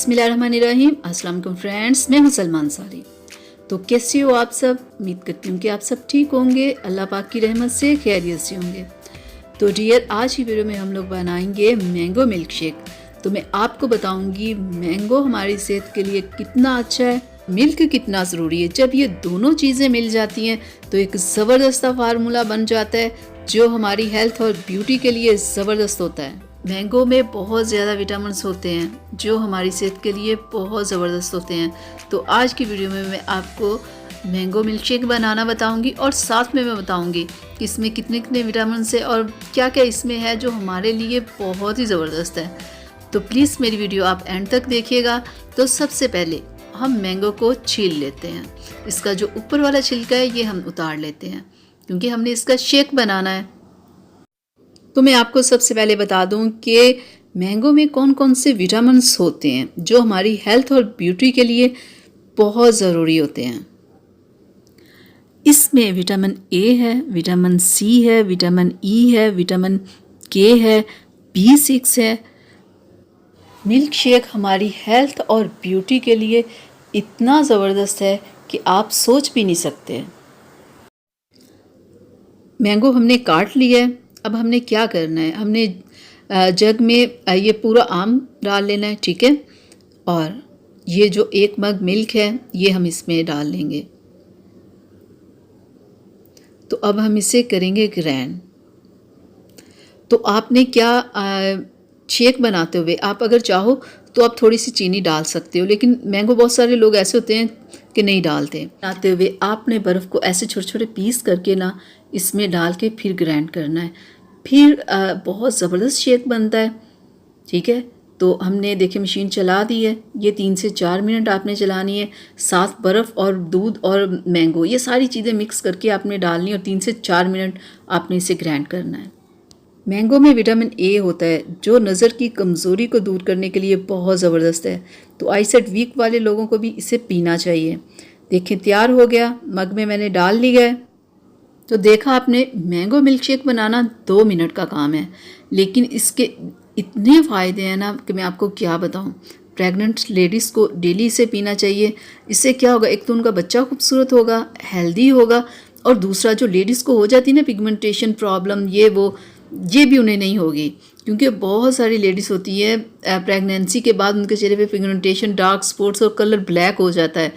बिस्मिल्लाहिर्रहमानिर्रहीम। अस्सलाम वालेकुम फ्रेंड्स, मैं हूं सलमान सारी। तो कैसे हो आप सब? उम्मीद करती हूँ कि आप सब ठीक होंगे, अल्लाह पाक की रहमत से खैरियत से होंगे। तो डियर, आज की वीडियो में हम लोग बनाएंगे मैंगो मिल्क शेक। तो मैं आपको बताऊंगी मैंगो हमारी सेहत के लिए कितना अच्छा है, मिल्क कितना ज़रूरी है। जब ये दोनों चीज़ें मिल जाती हैं तो एक ज़बरदस्त फार्मूला बन जाता है जो हमारी हेल्थ और ब्यूटी के लिए ज़बरदस्त होता है। मैंगो में बहुत ज़्यादा विटामिन्स होते हैं जो हमारी सेहत के लिए बहुत ज़बरदस्त होते हैं। तो आज की वीडियो में मैं आपको मैंगो मिल्क शेक बनाना बताऊंगी और साथ में मैं बताऊंगी कि इसमें कितने कितने विटामिन्स है और क्या क्या इसमें है जो हमारे लिए बहुत ही ज़बरदस्त है। तो प्लीज़ मेरी वीडियो आप एंड तक देखिएगा। तो सबसे पहले हम मैंगो को छील लेते हैं। इसका जो ऊपर वाला छिलका है ये हम उतार लेते हैं क्योंकि हमने इसका शेक बनाना है। तो मैं आपको सबसे पहले बता दूं कि मैंगो में कौन कौन से विटामिन्स होते हैं जो हमारी हेल्थ और ब्यूटी के लिए बहुत ज़रूरी होते हैं। इसमें विटामिन ए है, विटामिन सी है, विटामिन ई है, विटामिन के है, B6 है। मिल्क शेक हमारी हेल्थ और ब्यूटी के लिए इतना ज़बरदस्त है कि आप सोच भी नहीं सकते। मैंगो हमने काट लिया है। अब हमने क्या करना है, हमने जग में ये पूरा आम डाल लेना है, ठीक है। और ये जो 1 मग मिल्क है ये हम इसमें डाल लेंगे। तो अब हम इसे करेंगे ग्राइंड। तो आपने क्या शेक बनाते हुए आप अगर चाहो तो आप थोड़ी सी चीनी डाल सकते हो, लेकिन मैंगो बहुत सारे लोग ऐसे होते हैं कि नहीं डालते। बनाते हुए आपने बर्फ़ को ऐसे छोटे छोटे पीस करके ना इसमें डाल के फिर ग्राइंड करना है। फिर बहुत ज़बरदस्त शेक बनता है, ठीक है। तो हमने देखिए मशीन चला दी है। ये 3 से 4 मिनट आपने चलानी है। साथ बर्फ़ और दूध और मैंगो ये सारी चीज़ें मिक्स करके आपने डालनी है और 3 से 4 मिनट आपने इसे ग्राइंड करना है। मैंगो में विटामिन ए होता है जो नज़र की कमज़ोरी को दूर करने के लिए बहुत ज़बरदस्त है। तो आईसाइट वीक वाले लोगों को भी इसे पीना चाहिए। देखिए तैयार हो गया, मग में मैंने डाल लिया है। तो देखा आपने, मैंगो मिल्क शेक बनाना 2 मिनट का काम है, लेकिन इसके इतने फ़ायदे हैं ना कि मैं आपको क्या बताऊं। प्रेग्नेंट लेडीज़ को डेली इसे पीना चाहिए। इससे क्या होगा, एक तो उनका बच्चा खूबसूरत होगा, हेल्दी होगा, और दूसरा जो लेडीज़ को हो जाती है ना पिगमेंटेशन प्रॉब्लम, ये भी उन्हें नहीं होगी। क्योंकि बहुत सारी लेडीज़ होती है प्रेगनेंसी के बाद उनके चेहरे पे पिगमेंटेशन, डार्क स्पॉट्स और कलर ब्लैक हो जाता है।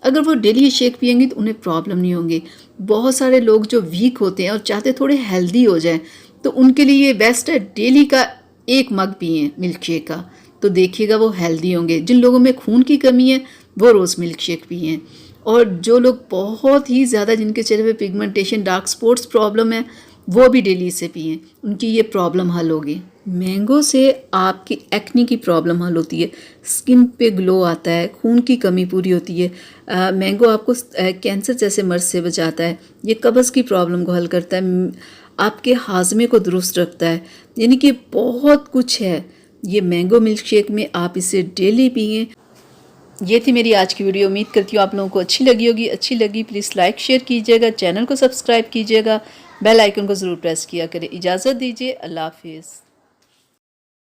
अगर वो डेली ये शेक पियेंगी तो उन्हें प्रॉब्लम नहीं होंगी। बहुत सारे लोग जो वीक होते हैं और चाहते थोड़े हेल्दी हो जाएं तो उनके लिए ये बेस्ट है, डेली का 1 मग पिएं मिल्क शेक का। तो देखिएगा वो हेल्दी होंगे। जिन लोगों में खून की कमी है वो रोज़ मिल्क शेक पिएं, और जो लोग बहुत ही ज़्यादा जिनके चेहरे पे पिगमेंटेशन, डार्क स्पॉट्स प्रॉब्लम है वो भी डेली इसे पिएं, उनकी ये प्रॉब्लम हल होगी। मैंगो से आपकी एक्ने की प्रॉब्लम हल होती है, स्किन पे ग्लो आता है, खून की कमी पूरी होती है। मैंगो आपको कैंसर जैसे मर्ज से बचाता है, ये कब्ज़ की प्रॉब्लम को हल करता है, आपके हाजमे को दुरुस्त रखता है। यानी कि बहुत कुछ है ये मैंगो मिल्क शेक में। आप इसे डेली पिएं। ये थी मेरी आज की वीडियो। उम्मीद करती हूँ आप लोगों को अच्छी लगी होगी। अच्छी लगी प्लीज़ लाइक शेयर कीजिएगा, चैनल को सब्सक्राइब कीजिएगा, बेल आइकन को ज़रूर प्रेस किया करें। इजाज़त दीजिए, अल्लाह हाफिज़।